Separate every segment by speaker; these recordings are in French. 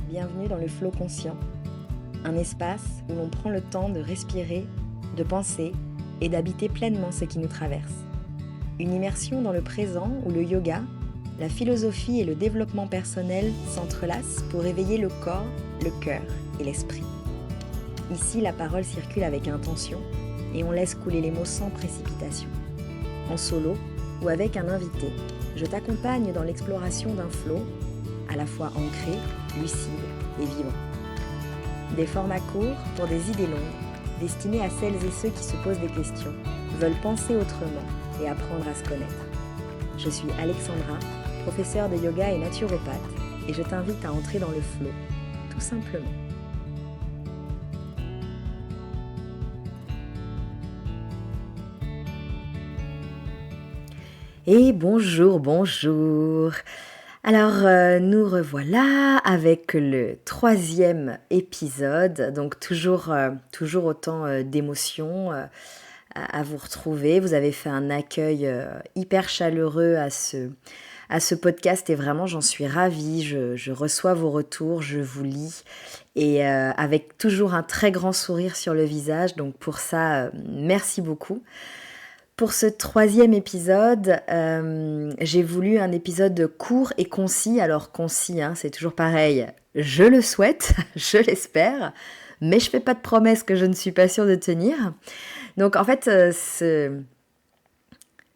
Speaker 1: Bienvenue dans le Flow Conscient, un espace où l'on prend le temps de respirer, de penser et d'habiter pleinement ce qui nous traverse. Une immersion dans le présent où le yoga, la philosophie et le développement personnel s'entrelacent pour éveiller le corps, le cœur et l'esprit. Ici, la parole circule avec intention et on laisse couler les mots sans précipitation. En solo ou avec un invité, je t'accompagne dans l'exploration d'un flow à la fois ancré, lucide et vivant. Des formats courts pour des idées longues, destinés à celles et ceux qui se posent des questions, veulent penser autrement et apprendre à se connaître. Je suis Alexandra, professeure de yoga et naturopathe, et je t'invite à entrer dans le flow, tout simplement. Et bonjour. Alors, nous revoilà avec le 3e épisode, donc toujours autant d'émotions à vous retrouver. Vous avez fait un accueil hyper chaleureux à ce podcast et vraiment j'en suis ravie. Je reçois vos retours, je vous lis et avec toujours un très grand sourire sur le visage, donc pour ça, merci beaucoup. Pour ce 3e épisode, j'ai voulu un épisode court et concis. Alors concis, c'est toujours pareil, je le souhaite, je l'espère, mais je fais pas de promesses que je ne suis pas sûre de tenir. Donc en fait,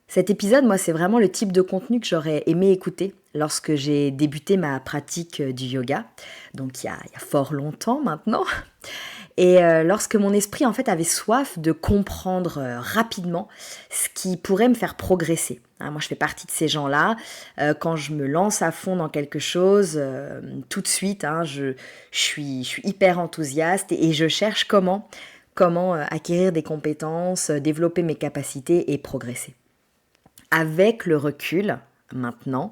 Speaker 1: cet épisode, moi, c'est vraiment le type de contenu que j'aurais aimé écouter lorsque j'ai débuté ma pratique du yoga, donc il y a fort longtemps maintenant. Et lorsque mon esprit en fait avait soif de comprendre rapidement ce qui pourrait me faire progresser. Moi je fais partie de ces gens-là, quand je me lance à fond dans quelque chose, tout de suite je suis hyper enthousiaste et je cherche comment acquérir des compétences, développer mes capacités et progresser. Avec le recul maintenant,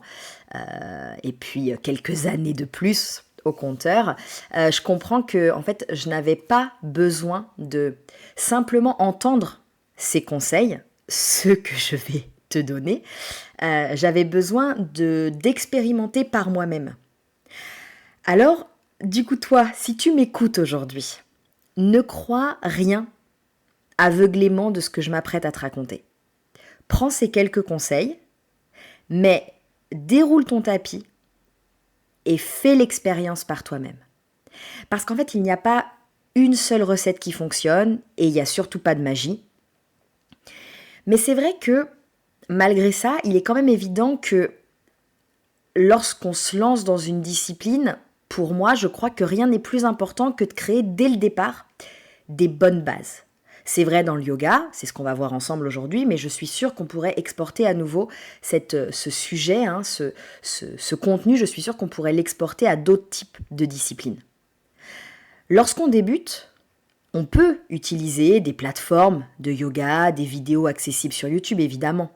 Speaker 1: et puis quelques années de plus au compteur, je comprends que en fait, je n'avais pas besoin de simplement entendre ces conseils, ceux que je vais te donner. J'avais besoin d'expérimenter par moi-même. Alors, du coup, toi, si tu m'écoutes aujourd'hui, ne crois rien aveuglément de ce que je m'apprête à te raconter. Prends ces quelques conseils, mais déroule ton tapis et fais l'expérience par toi-même. Parce qu'en fait, il n'y a pas une seule recette qui fonctionne et il n'y a surtout pas de magie. Mais c'est vrai que, malgré ça, il est quand même évident que lorsqu'on se lance dans une discipline, pour moi, je crois que rien n'est plus important que de créer dès le départ des bonnes bases. C'est vrai dans le yoga, c'est ce qu'on va voir ensemble aujourd'hui, mais je suis sûre qu'on pourrait exporter à nouveau ce sujet, ce contenu, je suis sûre qu'on pourrait l'exporter à d'autres types de disciplines. Lorsqu'on débute, on peut utiliser des plateformes de yoga, des vidéos accessibles sur YouTube évidemment.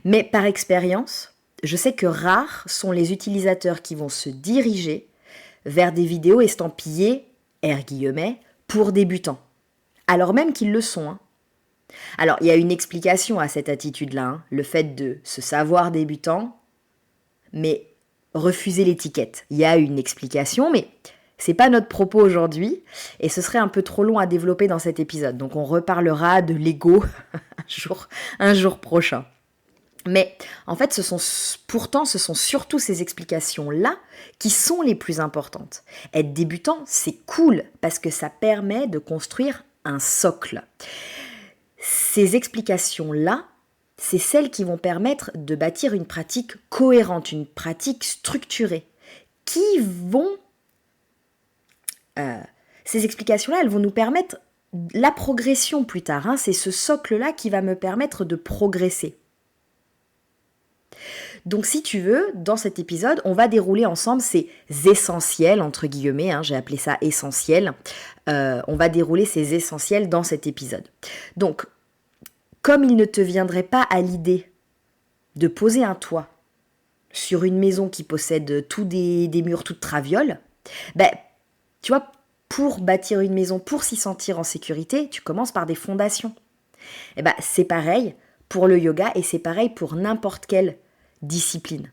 Speaker 1: Mais par expérience, je sais que rares sont les utilisateurs qui vont se diriger vers des vidéos estampillées, pour débutants. Alors même qu'ils le sont. Alors, il y a une explication à cette attitude-là, le fait de se savoir débutant, mais refuser l'étiquette. Il y a une explication, mais c'est pas notre propos aujourd'hui, et ce serait un peu trop long à développer dans cet épisode. Donc on reparlera de l'ego un jour prochain. Mais en fait, ce sont surtout ces explications-là qui sont les plus importantes. Être débutant, c'est cool, parce que ça permet de construire un socle. Ces explications-là, c'est celles qui vont permettre de bâtir une pratique cohérente, une pratique structurée, ces explications-là, elles vont nous permettre la progression plus tard. C'est ce socle-là qui va me permettre de progresser. Donc si tu veux, dans cet épisode, on va dérouler ensemble ces essentiels, entre guillemets, j'ai appelé ça essentiel. On va dérouler ces essentiels dans cet épisode. Donc, comme il ne te viendrait pas à l'idée de poser un toit sur une maison qui possède des murs toutes travioles, tu vois, pour bâtir une maison, pour s'y sentir en sécurité, tu commences par des fondations. C'est pareil pour le yoga et c'est pareil pour n'importe quelle discipline.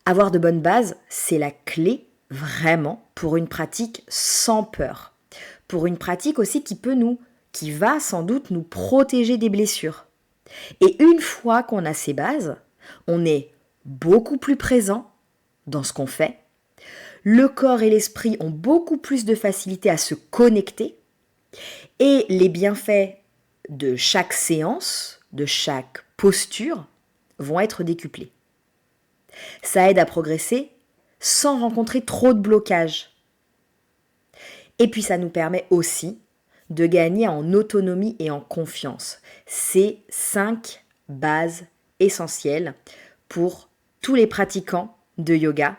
Speaker 1: Avoir de bonnes bases, c'est la clé vraiment pour une pratique sans peur. Pour une pratique aussi qui va sans doute nous protéger des blessures. Et une fois qu'on a ces bases, on est beaucoup plus présent dans ce qu'on fait. Le corps et l'esprit ont beaucoup plus de facilité à se connecter. Et les bienfaits de chaque séance, de chaque posture, vont être décuplés. Ça aide à progresser sans rencontrer trop de blocages. Et puis ça nous permet aussi de gagner en autonomie et en confiance. C'est 5 bases essentielles pour tous les pratiquants de yoga.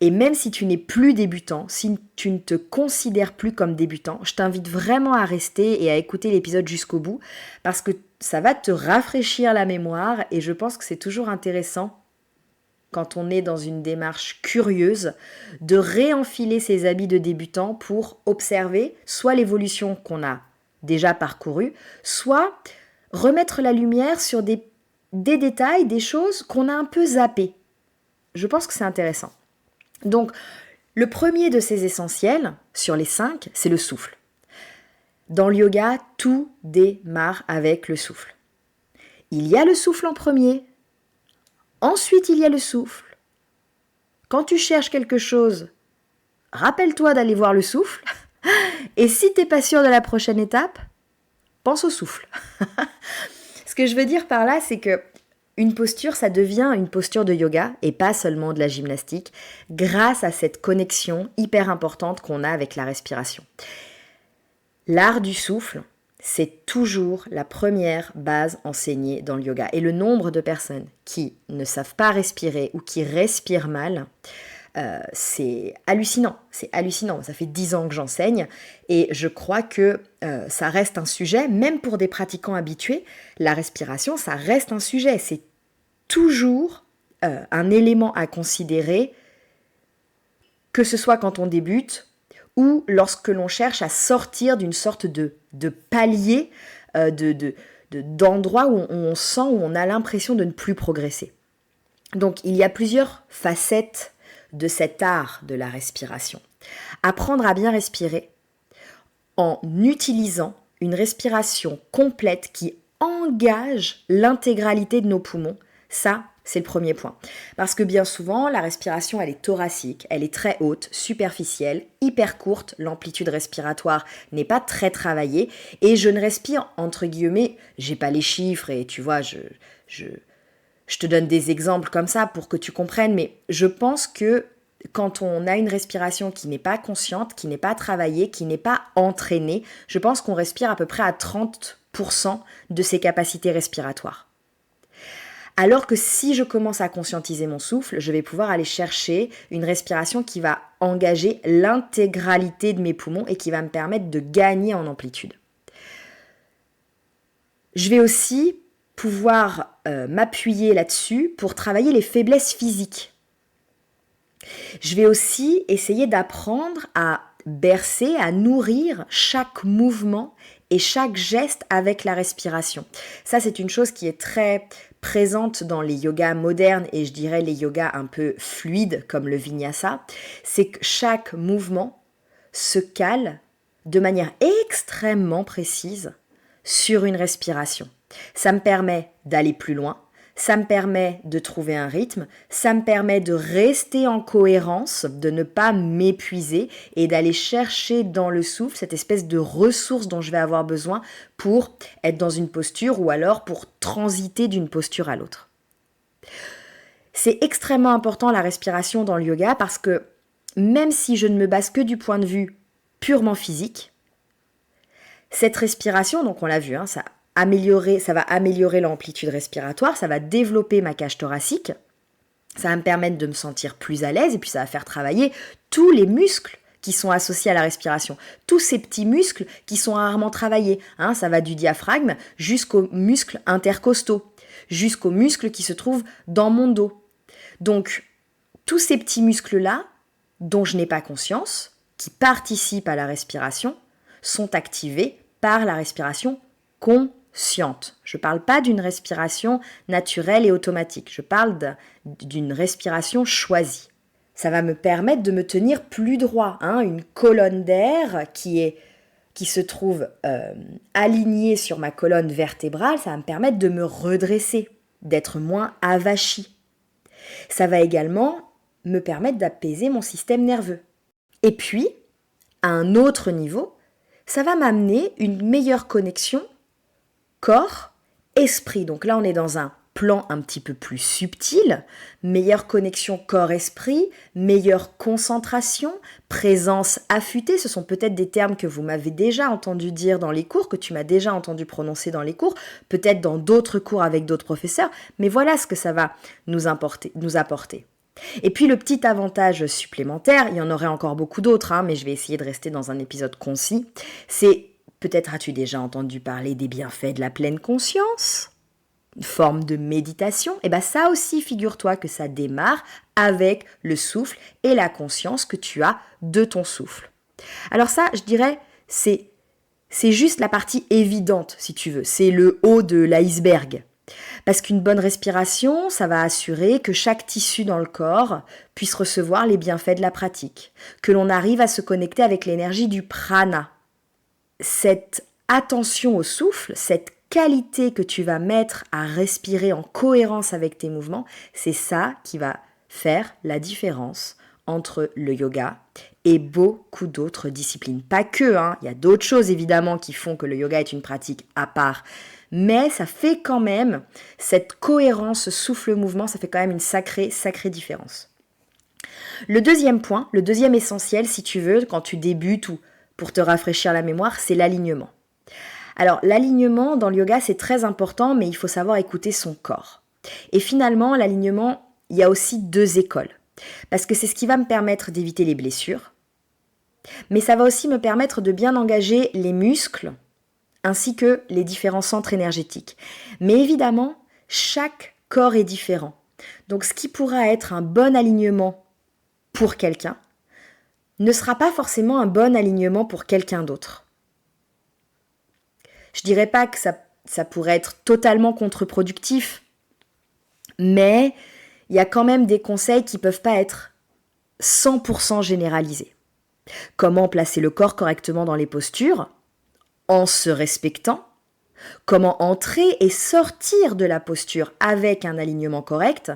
Speaker 1: Et même si tu n'es plus débutant, si tu ne te considères plus comme débutant, je t'invite vraiment à rester et à écouter l'épisode jusqu'au bout parce que ça va te rafraîchir la mémoire et je pense que c'est toujours intéressant quand on est dans une démarche curieuse, de réenfiler ses habits de débutant pour observer soit l'évolution qu'on a déjà parcourue, soit remettre la lumière sur des détails, des choses qu'on a un peu zappées. Je pense que c'est intéressant. Donc, le premier de ces essentiels, sur les 5, c'est le souffle. Dans le yoga, tout démarre avec le souffle. Il y a le souffle en premier. Ensuite, il y a le souffle. Quand tu cherches quelque chose, rappelle-toi d'aller voir le souffle. Et si tu n'es pas sûr de la prochaine étape, pense au souffle. Ce que je veux dire par là, c'est que une posture, ça devient une posture de yoga et pas seulement de la gymnastique, grâce à cette connexion hyper importante qu'on a avec la respiration. L'art du souffle, c'est toujours la première base enseignée dans le yoga. Et le nombre de personnes qui ne savent pas respirer ou qui respirent mal, c'est hallucinant. C'est hallucinant. Ça fait 10 ans que j'enseigne et je crois que ça reste un sujet, même pour des pratiquants habitués, la respiration, ça reste un sujet. C'est toujours un élément à considérer, que ce soit quand on débute ou lorsque l'on cherche à sortir d'une sorte de palier, d'endroit où on sent, où on a l'impression de ne plus progresser. Donc il y a plusieurs facettes de cet art de la respiration. Apprendre à bien respirer en utilisant une respiration complète qui engage l'intégralité de nos poumons, ça, c'est le premier point. Parce que bien souvent, la respiration, elle est thoracique, elle est très haute, superficielle, hyper courte, l'amplitude respiratoire n'est pas très travaillée, et je ne respire, entre guillemets, j'ai pas les chiffres, et tu vois, je te donne des exemples comme ça pour que tu comprennes, mais je pense que quand on a une respiration qui n'est pas consciente, qui n'est pas travaillée, qui n'est pas entraînée, je pense qu'on respire à peu près à 30% de ses capacités respiratoires. Alors que si je commence à conscientiser mon souffle, je vais pouvoir aller chercher une respiration qui va engager l'intégralité de mes poumons et qui va me permettre de gagner en amplitude. Je vais aussi pouvoir m'appuyer là-dessus pour travailler les faiblesses physiques. Je vais aussi essayer d'apprendre à bercer, à nourrir chaque mouvement et chaque geste avec la respiration. Ça, c'est une chose qui est très présente dans les yogas modernes et je dirais les yogas un peu fluides comme le vinyasa. C'est que chaque mouvement se cale de manière extrêmement précise sur une respiration. Ça me permet d'aller plus loin, ça me permet de trouver un rythme, ça me permet de rester en cohérence, de ne pas m'épuiser et d'aller chercher dans le souffle cette espèce de ressource dont je vais avoir besoin pour être dans une posture ou alors pour transiter d'une posture à l'autre. C'est extrêmement important la respiration dans le yoga parce que même si je ne me base que du point de vue purement physique, cette respiration, donc on l'a vu, ça va améliorer l'amplitude respiratoire, ça va développer ma cage thoracique, ça va me permettre de me sentir plus à l'aise et puis ça va faire travailler tous les muscles qui sont associés à la respiration, tous ces petits muscles qui sont rarement travaillés. Ça va du diaphragme jusqu'aux muscles intercostaux, jusqu'aux muscles qui se trouvent dans mon dos. Donc, tous ces petits muscles-là, dont je n'ai pas conscience, qui participent à la respiration, sont activés par la respiration consciente. Je ne parle pas d'une respiration naturelle et automatique. Je parle d'une respiration choisie. Ça va me permettre de me tenir plus droit, hein, une colonne d'air qui se trouve alignée sur ma colonne vertébrale, ça va me permettre de me redresser, d'être moins avachi. Ça va également me permettre d'apaiser mon système nerveux. Et puis, à un autre niveau, ça va m'amener une meilleure connexion corps-esprit. Donc là, on est dans un plan un petit peu plus subtil, meilleure connexion corps-esprit, meilleure concentration, présence affûtée, ce sont peut-être des termes que vous m'avez déjà entendu dire dans les cours, que tu m'as déjà entendu prononcer dans les cours, peut-être dans d'autres cours avec d'autres professeurs, mais voilà ce que ça va nous apporter. Et puis le petit avantage supplémentaire, il y en aurait encore beaucoup d'autres, hein, mais je vais essayer de rester dans un épisode concis, c'est, peut-être as-tu déjà entendu parler des bienfaits de la pleine conscience ? Une forme de méditation, et bien ça aussi, figure-toi que ça démarre avec le souffle et la conscience que tu as de ton souffle. Alors ça, je dirais, c'est juste la partie évidente, si tu veux, c'est le haut de l'iceberg. Parce qu'une bonne respiration, ça va assurer que chaque tissu dans le corps puisse recevoir les bienfaits de la pratique, que l'on arrive à se connecter avec l'énergie du prana. Cette attention au souffle, cette qualité que tu vas mettre à respirer en cohérence avec tes mouvements, c'est ça qui va faire la différence entre le yoga et beaucoup d'autres disciplines. Pas que, hein, il y a d'autres choses évidemment qui font que le yoga est une pratique à part, mais ça fait quand même, cette cohérence souffle-mouvement, ça fait quand même une sacrée différence. Le deuxième point, le deuxième essentiel, si tu veux, quand tu débutes ou pour te rafraîchir la mémoire, c'est l'alignement. Alors, l'alignement dans le yoga, c'est très important, mais il faut savoir écouter son corps. Et finalement, l'alignement, il y a aussi deux écoles. Parce que c'est ce qui va me permettre d'éviter les blessures, mais ça va aussi me permettre de bien engager les muscles, ainsi que les différents centres énergétiques. Mais évidemment, chaque corps est différent. Donc, ce qui pourra être un bon alignement pour quelqu'un, ne sera pas forcément un bon alignement pour quelqu'un d'autre. Je dirais pas que ça pourrait être totalement contre-productif, mais il y a quand même des conseils qui peuvent pas être 100% généralisés. Comment placer le corps correctement dans les postures, en se respectant, comment entrer et sortir de la posture avec un alignement correct.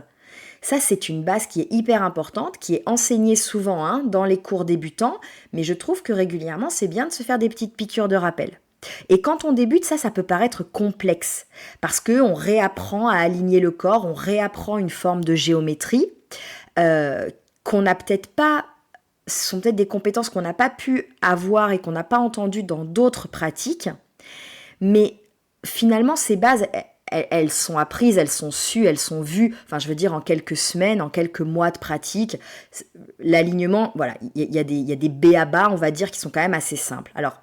Speaker 1: Ça, c'est une base qui est hyper importante, qui est enseignée souvent dans les cours débutants, mais je trouve que régulièrement, c'est bien de se faire des petites piqûres de rappel. Et quand on débute, ça peut paraître complexe, parce qu'on réapprend à aligner le corps, on réapprend une forme de géométrie qu'on n'a peut-être pas, ce sont peut-être des compétences qu'on n'a pas pu avoir et qu'on n'a pas entendues dans d'autres pratiques, mais finalement, ces bases, elles sont apprises, elles sont sues, elles sont vues, enfin je veux dire en quelques semaines, en quelques mois de pratique. L'alignement, voilà, il y a des b.a.-ba, on va dire, qui sont quand même assez simples. Alors,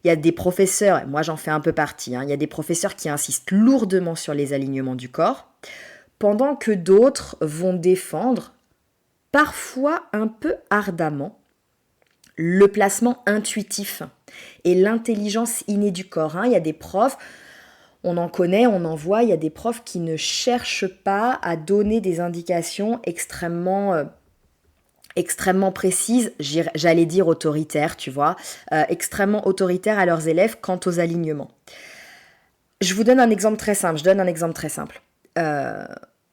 Speaker 1: il y a des professeurs, moi j'en fais un peu partie, il y a des professeurs qui insistent lourdement sur les alignements du corps, pendant que d'autres vont défendre, parfois un peu ardemment, le placement intuitif et l'intelligence innée du corps. Il y a des profs, on en connaît, on en voit, il y a des profs qui ne cherchent pas à donner des indications extrêmement précises, j'allais dire autoritaires, tu vois, extrêmement autoritaires à leurs élèves quant aux alignements. Je vous donne un exemple très simple,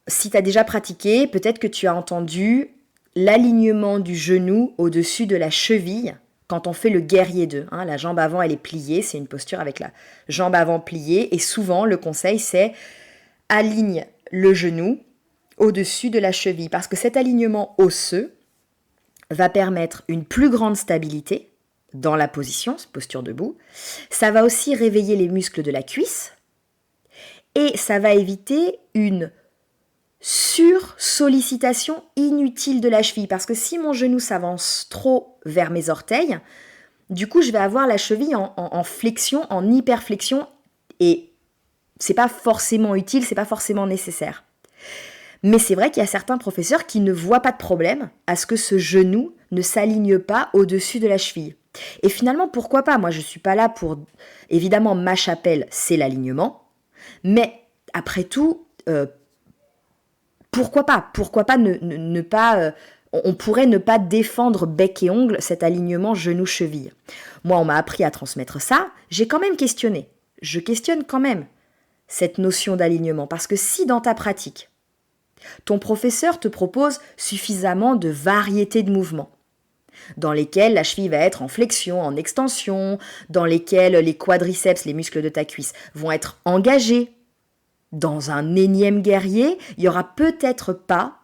Speaker 1: si tu as déjà pratiqué, peut-être que tu as entendu l'alignement du genou au-dessus de la cheville quand on fait le guerrier 2. La jambe avant, elle est pliée, c'est une posture avec la jambe avant pliée, et souvent, le conseil, c'est aligne le genou au-dessus de la cheville, parce que cet alignement osseux va permettre une plus grande stabilité dans la position, posture debout. Ça va aussi réveiller les muscles de la cuisse et ça va éviter une sursollicitation inutile de la cheville. Parce que si mon genou s'avance trop vers mes orteils, du coup, je vais avoir la cheville en flexion, en hyperflexion et c'est pas forcément utile, c'est pas forcément nécessaire. Mais c'est vrai qu'il y a certains professeurs qui ne voient pas de problème à ce que ce genou ne s'aligne pas au-dessus de la cheville. Et finalement, pourquoi pas ? Moi, je ne suis pas là pour... Évidemment, ma chapelle, c'est l'alignement. Mais après tout, pourquoi pas ? Pourquoi pas ne pas... On pourrait ne pas défendre bec et ongle cet alignement genou-cheville. Moi, on m'a appris à transmettre ça, j'ai quand même questionné. Je questionne quand même cette notion d'alignement, parce que si dans ta pratique, ton professeur te propose suffisamment de variétés de mouvements, dans lesquels la cheville va être en flexion, en extension, dans lesquels les quadriceps, les muscles de ta cuisse, vont être engagés, dans un énième guerrier, il n'y aura peut-être pas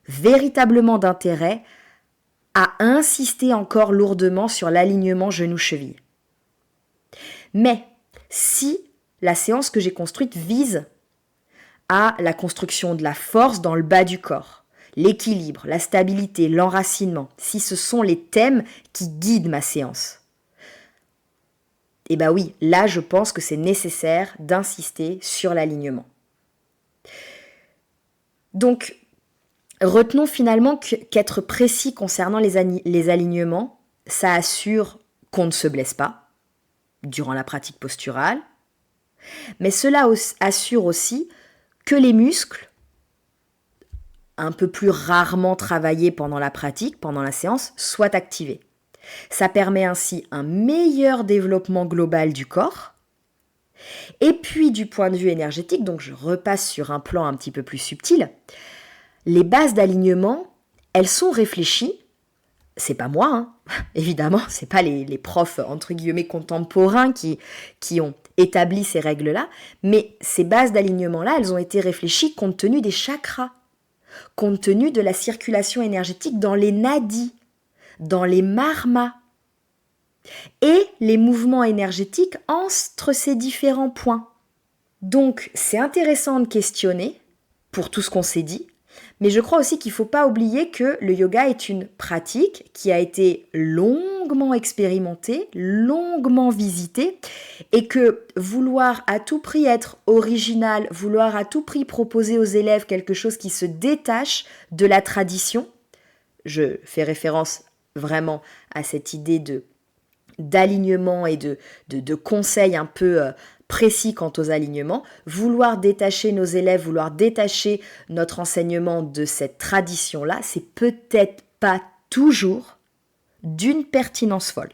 Speaker 1: véritablement d'intérêt à insister encore lourdement sur l'alignement genou-cheville. Mais si la séance que j'ai construite vise à la construction de la force dans le bas du corps, l'équilibre, la stabilité, l'enracinement, si ce sont les thèmes qui guident ma séance, eh bien oui, là je pense que c'est nécessaire d'insister sur l'alignement. Donc, retenons finalement qu'être précis concernant les alignements, ça assure qu'on ne se blesse pas durant la pratique posturale, mais cela assure aussi que les muscles, un peu plus rarement travaillés pendant la pratique, pendant la séance, soient activés. Ça permet ainsi un meilleur développement global du corps. Et puis du point de vue énergétique, donc je repasse sur un plan un petit peu plus subtil, les bases d'alignement, elles sont réfléchies. C'est pas moi, hein. Évidemment, c'est pas les profs entre guillemets contemporains qui ont établi ces règles-là, mais ces bases d'alignement-là, elles ont été réfléchies compte tenu des chakras, compte tenu de la circulation énergétique dans les nadis, dans les marmas, et les mouvements énergétiques entre ces différents points. Donc, c'est intéressant de questionner pour tout ce qu'on s'est dit, mais je crois aussi qu'il ne faut pas oublier que le yoga est une pratique qui a été longuement expérimentée, longuement visitée, et que vouloir à tout prix être original, vouloir à tout prix proposer aux élèves quelque chose qui se détache de la tradition, je fais référence vraiment à cette idée d'alignement et de conseils un peu précis quant aux alignements, vouloir détacher nos élèves, vouloir détacher notre enseignement de cette tradition-là, c'est peut-être pas toujours d'une pertinence folle.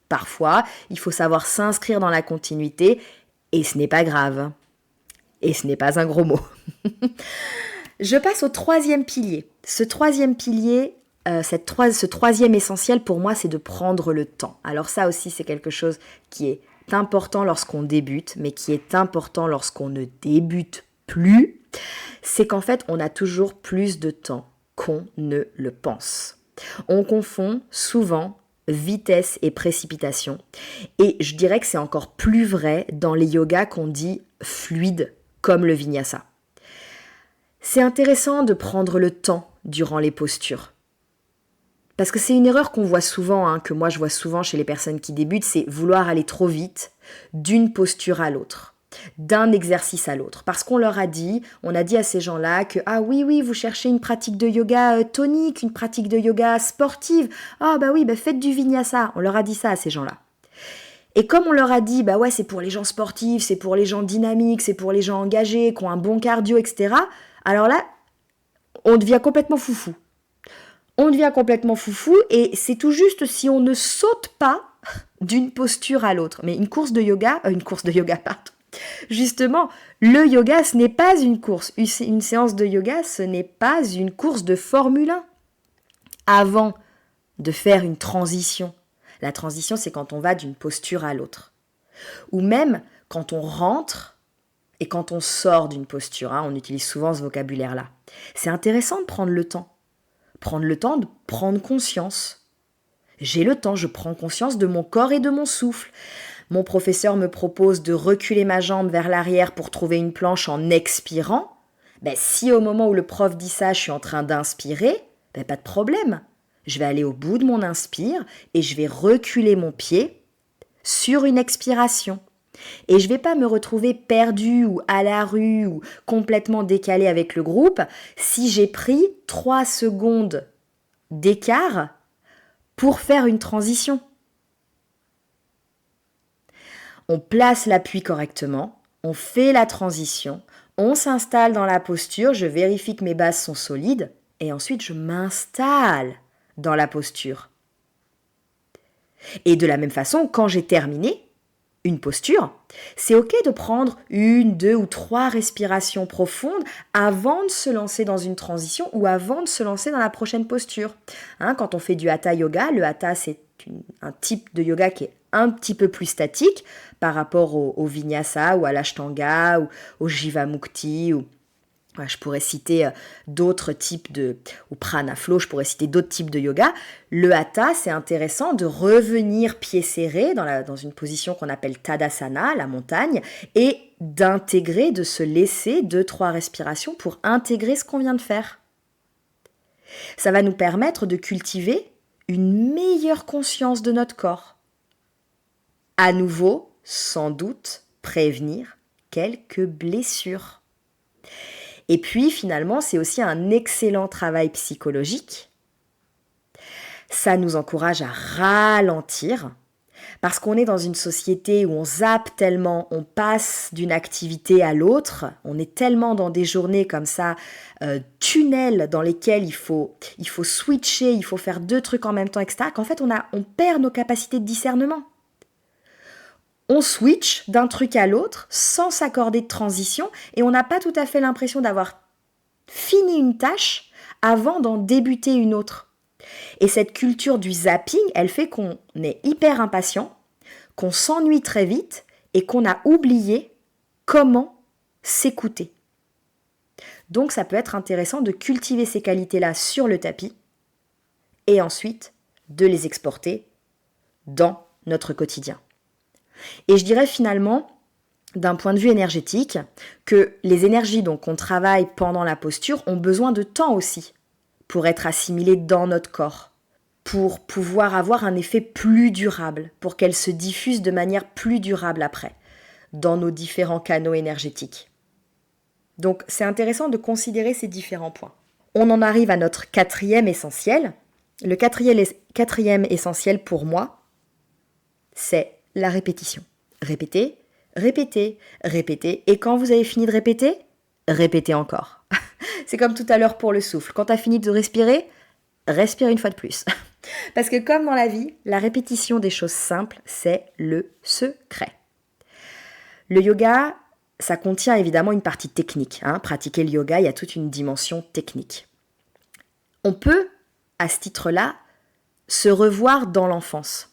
Speaker 1: Parfois, il faut savoir s'inscrire dans la continuité et ce n'est pas grave. Et ce n'est pas un gros mot. Je passe au troisième pilier. Ce troisième pilier, ce troisième essentiel pour moi, c'est de prendre le temps. Alors ça aussi, c'est quelque chose qui est important lorsqu'on débute, mais qui est important lorsqu'on ne débute plus. C'est qu'en fait, on a toujours plus de temps qu'on ne le pense. On confond souvent vitesse et précipitation. Et je dirais que c'est encore plus vrai dans les yogas qu'on dit fluides, comme le vinyasa. C'est intéressant de prendre le temps durant les postures. Parce que c'est une erreur qu'on voit souvent, que moi je vois souvent chez les personnes qui débutent, c'est vouloir aller trop vite d'une posture à l'autre, d'un exercice à l'autre. Parce qu'on leur a dit, on a dit à ces gens-là que « Ah oui, vous cherchez une pratique de yoga tonique, une pratique de yoga sportive. Ah bah oui, faites du vinyasa. » On leur a dit ça à ces gens-là. Et comme on leur a dit « Bah ouais, c'est pour les gens sportifs, c'est pour les gens dynamiques, c'est pour les gens engagés, qui ont un bon cardio, etc. » Alors là, on devient complètement foufou. On devient complètement foufou et c'est tout juste si on ne saute pas d'une posture à l'autre. Mais une course de yoga, pardon. Justement, le yoga, ce n'est pas une course. Une séance de yoga, ce n'est pas une course de Formule 1. Avant de faire une transition, la transition, c'est quand on va d'une posture à l'autre. Ou même quand on rentre et quand on sort d'une posture. On utilise souvent ce vocabulaire-là. C'est intéressant de prendre le temps. Prendre le temps de prendre conscience. J'ai le temps, je prends conscience de mon corps et de mon souffle. Mon professeur me propose de reculer ma jambe vers l'arrière pour trouver une planche en expirant. Si au moment où le prof dit ça, je suis en train d'inspirer, pas de problème. Je vais aller au bout de mon inspire et je vais reculer mon pied sur une expiration. Et je ne vais pas me retrouver perdue ou à la rue ou complètement décalée avec le groupe si j'ai pris 3 secondes d'écart pour faire une transition. On place l'appui correctement, on fait la transition, on s'installe dans la posture, je vérifie que mes bases sont solides et ensuite je m'installe dans la posture. Et de la même façon, quand j'ai terminé une posture, c'est ok de prendre 1, 2 ou 3 respirations profondes avant de se lancer dans une transition ou avant de se lancer dans la prochaine posture. Quand on fait du Hatha Yoga, le Hatha c'est un type de yoga qui est un petit peu plus statique par rapport au Vinyasa ou à l'Ashtanga ou au Jivamukti ou je pourrais citer d'autres types ou Prana Flow, je pourrais citer d'autres types de yoga. Le Hatha, c'est intéressant de revenir pieds serrés dans une position qu'on appelle Tadasana, la montagne, et d'intégrer, de se laisser 2-3 respirations pour intégrer ce qu'on vient de faire. Ça va nous permettre de cultiver une meilleure conscience de notre corps. À nouveau, sans doute, prévenir quelques blessures. Et puis, finalement, c'est aussi un excellent travail psychologique. Ça nous encourage à ralentir, parce qu'on est dans une société où on zappe tellement, on passe d'une activité à l'autre, on est tellement dans des journées comme ça, tunnels dans lesquels il faut switcher, il faut faire 2 trucs en même temps, etc., qu'en fait, on perd nos capacités de discernement. On switch d'un truc à l'autre sans s'accorder de transition et on n'a pas tout à fait l'impression d'avoir fini une tâche avant d'en débuter une autre. Et cette culture du zapping, elle fait qu'on est hyper impatient, qu'on s'ennuie très vite et qu'on a oublié comment s'écouter. Donc ça peut être intéressant de cultiver ces qualités-là sur le tapis et ensuite de les exporter dans notre quotidien. Et je dirais finalement, d'un point de vue énergétique, que les énergies qu'on travaille pendant la posture ont besoin de temps aussi pour être assimilées dans notre corps, pour pouvoir avoir un effet plus durable, pour qu'elles se diffusent de manière plus durable après, dans nos différents canaux énergétiques. Donc c'est intéressant de considérer ces différents points. On en arrive à notre 4e essentiel. Le 4e essentiel pour moi, c'est la répétition. Répétez, répétez, répétez. Et quand vous avez fini de répéter, répétez encore. C'est comme tout à l'heure pour le souffle. Quand tu as fini de respirer, respire une fois de plus. Parce que comme dans la vie, la répétition des choses simples, c'est le secret. Le yoga, ça contient évidemment une partie technique. Pratiquer le yoga, il y a toute une dimension technique. On peut, à ce titre-là, se revoir dans l'enfance.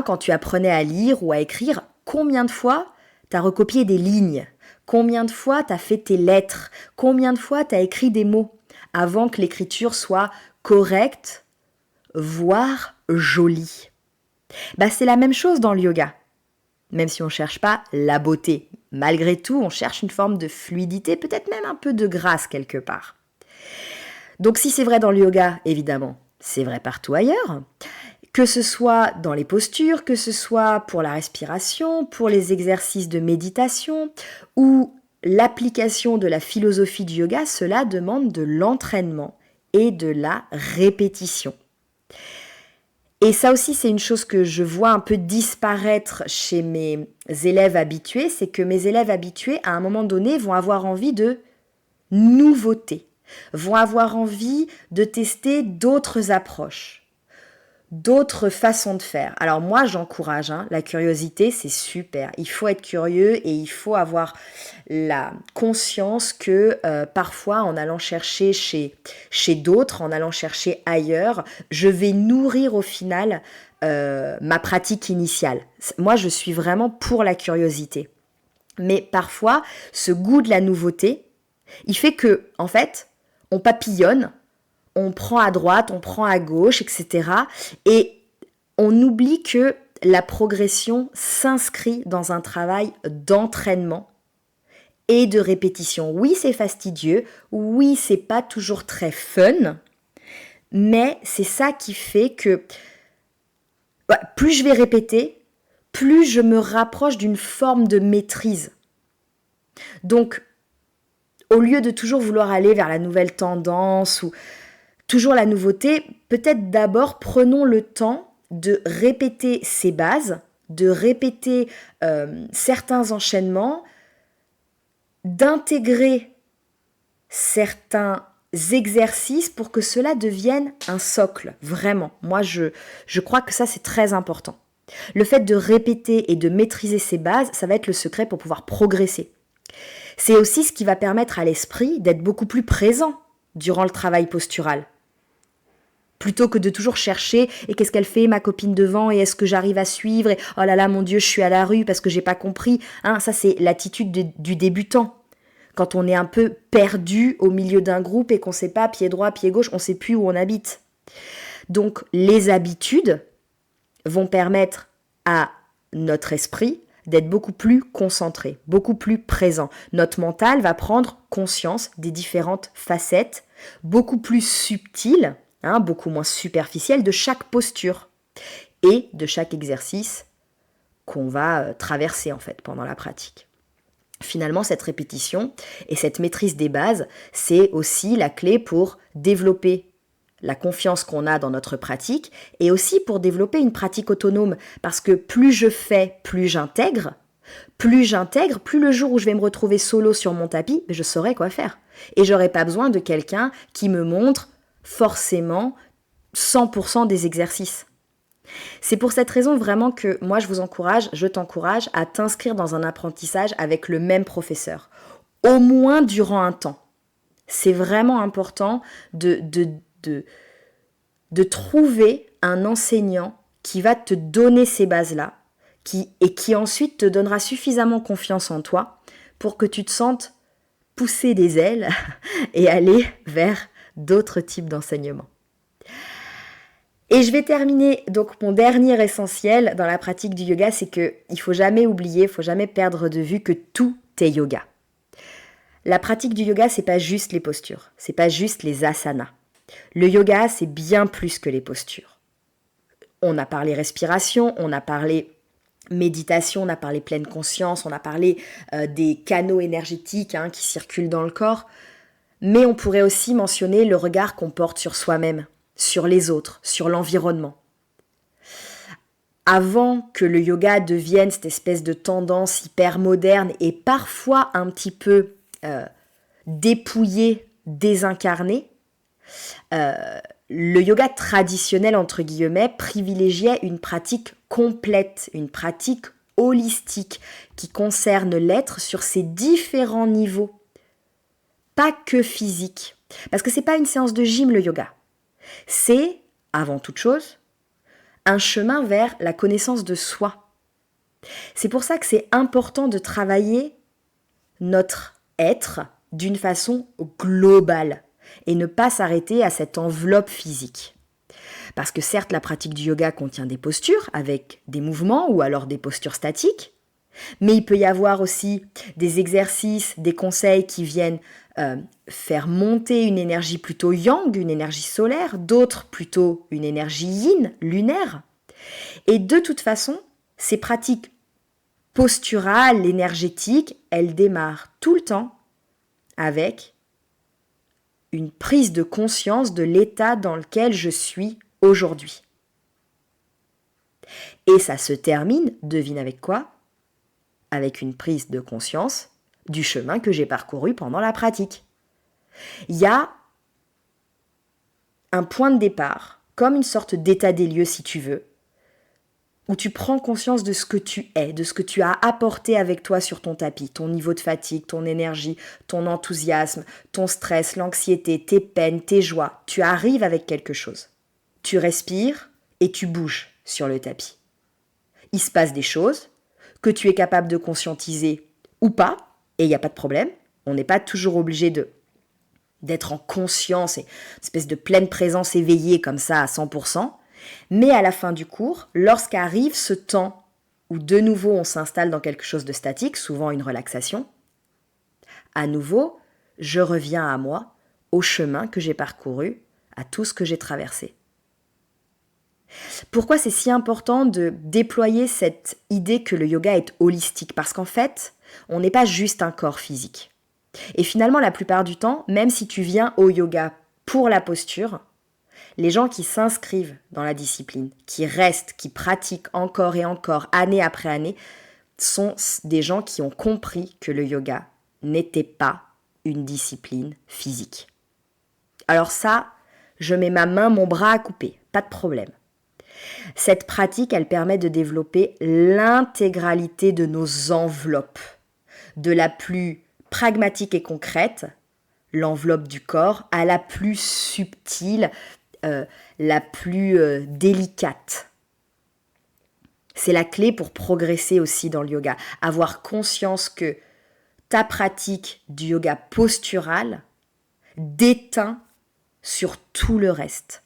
Speaker 1: Quand tu apprenais à lire ou à écrire, combien de fois tu as recopié des lignes? Combien de fois tu as fait tes lettres? Combien de fois tu as écrit des mots avant que l'écriture soit correcte, voire jolie? C'est la même chose dans le yoga. Même si on ne cherche pas la beauté. Malgré tout, on cherche une forme de fluidité, peut-être même un peu de grâce quelque part. Donc si c'est vrai dans le yoga, évidemment, c'est vrai partout ailleurs. Que ce soit dans les postures, que ce soit pour la respiration, pour les exercices de méditation ou l'application de la philosophie du yoga, cela demande de l'entraînement et de la répétition. Et ça aussi, c'est une chose que je vois un peu disparaître chez mes élèves habitués, c'est que mes élèves habitués, à un moment donné, vont avoir envie de nouveautés, vont avoir envie de tester d'autres approches, d'autres façons de faire. Alors moi, j'encourage, la curiosité, c'est super. Il faut être curieux et il faut avoir la conscience que parfois, en allant chercher chez d'autres, en allant chercher ailleurs, je vais nourrir au final ma pratique initiale. Moi, je suis vraiment pour la curiosité. Mais parfois, ce goût de la nouveauté, il fait que, en fait, on papillonne, on prend à droite, on prend à gauche, etc. Et on oublie que la progression s'inscrit dans un travail d'entraînement et de répétition. Oui, c'est fastidieux, oui, c'est pas toujours très fun, mais c'est ça qui fait que plus je vais répéter, plus je me rapproche d'une forme de maîtrise. Donc, au lieu de toujours vouloir aller vers la nouvelle tendance ou toujours la nouveauté, peut-être d'abord prenons le temps de répéter ces bases, de répéter certains enchaînements, d'intégrer certains exercices pour que cela devienne un socle, vraiment. Moi, je crois que ça, c'est très important. Le fait de répéter et de maîtriser ces bases, ça va être le secret pour pouvoir progresser. C'est aussi ce qui va permettre à l'esprit d'être beaucoup plus présent durant le travail postural. Plutôt que de toujours chercher et qu'est-ce qu'elle fait ma copine devant et est-ce que j'arrive à suivre et oh là là mon Dieu je suis à la rue parce que j'ai pas compris. Ça c'est l'attitude du débutant. Quand on est un peu perdu au milieu d'un groupe et qu'on sait pas pied droit, pied gauche, on sait plus où on habite. Donc les habitudes vont permettre à notre esprit d'être beaucoup plus concentré, beaucoup plus présent. Notre mental va prendre conscience des différentes facettes, beaucoup plus subtiles, beaucoup moins superficielles de chaque posture et de chaque exercice qu'on va traverser en fait pendant la pratique. Finalement, cette répétition et cette maîtrise des bases, c'est aussi la clé pour développer la confiance qu'on a dans notre pratique et aussi pour développer une pratique autonome parce que plus je fais, plus j'intègre, plus le jour où je vais me retrouver solo sur mon tapis, je saurai quoi faire. Et j'aurai pas besoin de quelqu'un qui me montre forcément 100% des exercices. C'est pour cette raison vraiment que moi je t'encourage à t'inscrire dans un apprentissage avec le même professeur, au moins durant un temps. C'est vraiment important de trouver un enseignant qui va te donner ces bases-là et qui ensuite te donnera suffisamment confiance en toi pour que tu te sentes pousser des ailes et aller vers d'autres types d'enseignements. Et je vais terminer, donc mon dernier essentiel dans la pratique du yoga, c'est qu'il ne faut jamais oublier, il ne faut jamais perdre de vue que tout est yoga. La pratique du yoga, c'est pas juste les postures, c'est pas juste les asanas. Le yoga, c'est bien plus que les postures. On a parlé respiration, on a parlé méditation, on a parlé pleine conscience, on a parlé des canaux énergétiques qui circulent dans le corps. Mais on pourrait aussi mentionner le regard qu'on porte sur soi-même, sur les autres, sur l'environnement. Avant que le yoga devienne cette espèce de tendance hyper moderne et parfois un petit peu dépouillée, désincarnée, le yoga traditionnel, entre guillemets, privilégiait une pratique complète, une pratique holistique qui concerne l'être sur ses différents niveaux. Pas que physique. Parce que c'est pas une séance de gym, le yoga. C'est, avant toute chose, un chemin vers la connaissance de soi. C'est pour ça que c'est important de travailler notre être d'une façon globale et ne pas s'arrêter à cette enveloppe physique. Parce que certes, la pratique du yoga contient des postures avec des mouvements ou alors des postures statiques, mais il peut y avoir aussi des exercices, des conseils qui viennent faire monter une énergie plutôt yang, une énergie solaire, d'autres plutôt une énergie yin, lunaire. Et de toute façon, ces pratiques posturales, énergétiques, elles démarrent tout le temps avec une prise de conscience de l'état dans lequel je suis aujourd'hui. Et ça se termine, devine avec quoi ? Avec une prise de conscience du chemin que j'ai parcouru pendant la pratique. Il y a un point de départ, comme une sorte d'état des lieux si tu veux, où tu prends conscience de ce que tu es, de ce que tu as apporté avec toi sur ton tapis, ton niveau de fatigue, ton énergie, ton enthousiasme, ton stress, l'anxiété, tes peines, tes joies. Tu arrives avec quelque chose. Tu respires et tu bouges sur le tapis. Il se passe des choses que tu es capable de conscientiser ou pas, et il n'y a pas de problème. On n'est pas toujours obligé d'être en conscience et une espèce de pleine présence éveillée comme ça à 100%. Mais à la fin du cours, lorsqu'arrive ce temps où de nouveau on s'installe dans quelque chose de statique, souvent une relaxation, à nouveau, je reviens à moi, au chemin que j'ai parcouru, à tout ce que j'ai traversé. Pourquoi c'est si important de déployer cette idée que le yoga est holistique ? Parce qu'en fait, on n'est pas juste un corps physique. Et finalement, la plupart du temps, même si tu viens au yoga pour la posture, les gens qui s'inscrivent dans la discipline, qui restent, qui pratiquent encore et encore, année après année, sont des gens qui ont compris que le yoga n'était pas une discipline physique. Alors ça, je mets ma main, mon bras à couper, pas de problème. Cette pratique, elle permet de développer l'intégralité de nos enveloppes, de la plus pragmatique et concrète, l'enveloppe du corps, à la plus subtile, la plus délicate. C'est la clé pour progresser aussi dans le yoga. Avoir conscience que ta pratique du yoga postural déteint sur tout le reste.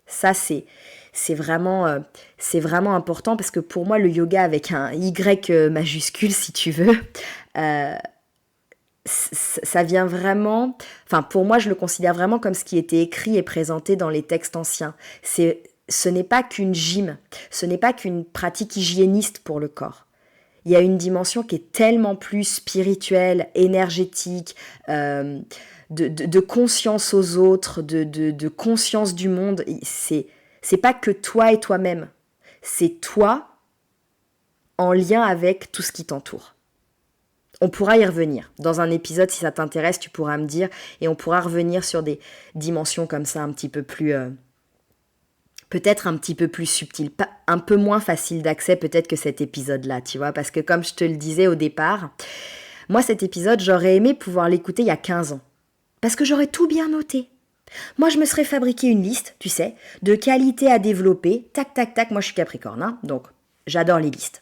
Speaker 1: Ça, c'est vraiment important parce que pour moi, le yoga avec un Y majuscule, si tu veux, ça vient vraiment... Enfin, pour moi, je le considère vraiment comme ce qui était écrit et présenté dans les textes anciens. Ce n'est pas qu'une gym, ce n'est pas qu'une pratique hygiéniste pour le corps. Il y a une dimension qui est tellement plus spirituelle, énergétique, de conscience aux autres, de conscience du monde. C'est pas que toi et toi-même. C'est toi en lien avec tout ce qui t'entoure. On pourra y revenir. Dans un épisode, si ça t'intéresse, tu pourras me dire. Et on pourra revenir sur des dimensions comme ça un petit peu plus... peut-être un petit peu plus subtil, un peu moins facile d'accès peut-être que cet épisode-là, tu vois, parce que comme je te le disais au départ, moi cet épisode, j'aurais aimé pouvoir l'écouter il y a 15 ans, parce que j'aurais tout bien noté. Moi, je me serais fabriqué une liste, tu sais, de qualités à développer, tac, tac, tac, moi je suis Capricorne, hein, donc j'adore les listes.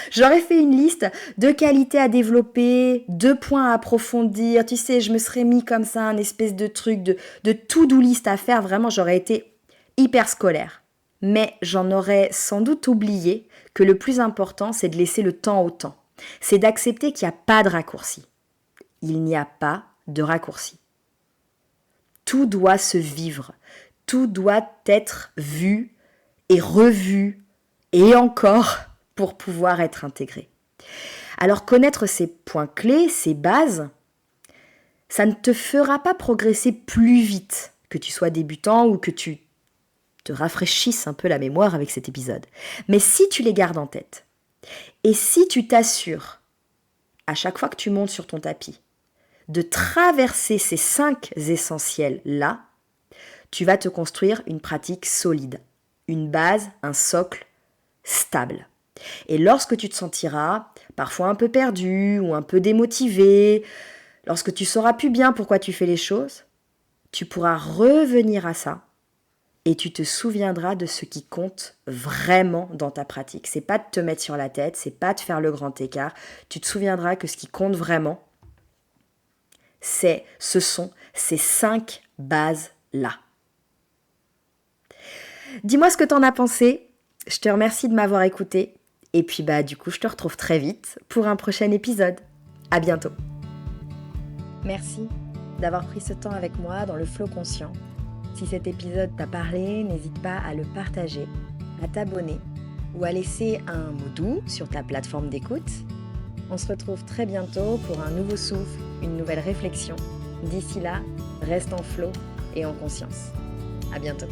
Speaker 1: J'aurais fait une liste de qualités à développer, de points à approfondir, tu sais, je me serais mis comme ça un espèce de truc de to-do list à faire, vraiment, j'aurais été hyper scolaire. Mais j'en aurais sans doute oublié que le plus important, c'est de laisser le temps au temps. C'est d'accepter qu'il n'y a pas de raccourci. Il n'y a pas de raccourci. Tout doit se vivre. Tout doit être vu et revu et encore pour pouvoir être intégré. Alors connaître ces points clés, ces bases, ça ne te fera pas progresser plus vite que tu sois débutant ou que tu te rafraîchisse un peu la mémoire avec cet épisode. Mais si tu les gardes en tête, et si tu t'assures, à chaque fois que tu montes sur ton tapis, de traverser ces 5 essentiels-là, tu vas te construire une pratique solide, une base, un socle stable. Et lorsque tu te sentiras parfois un peu perdu ou un peu démotivé, lorsque tu sauras plus bien pourquoi tu fais les choses, tu pourras revenir à ça. Et tu te souviendras de ce qui compte vraiment dans ta pratique. C'est pas de te mettre sur la tête, c'est pas de faire le grand écart. Tu te souviendras que ce qui compte vraiment, ce sont ces 5 bases-là. Dis-moi ce que t'en as pensé. Je te remercie de m'avoir écouté. Et puis du coup, je te retrouve très vite pour un prochain épisode. À bientôt. Merci d'avoir pris ce temps avec moi dans le flow conscient. Si cet épisode t'a parlé, n'hésite pas à le partager, à t'abonner ou à laisser un mot doux sur ta plateforme d'écoute. On se retrouve très bientôt pour un nouveau souffle, une nouvelle réflexion. D'ici là, reste en flow et en conscience. À bientôt.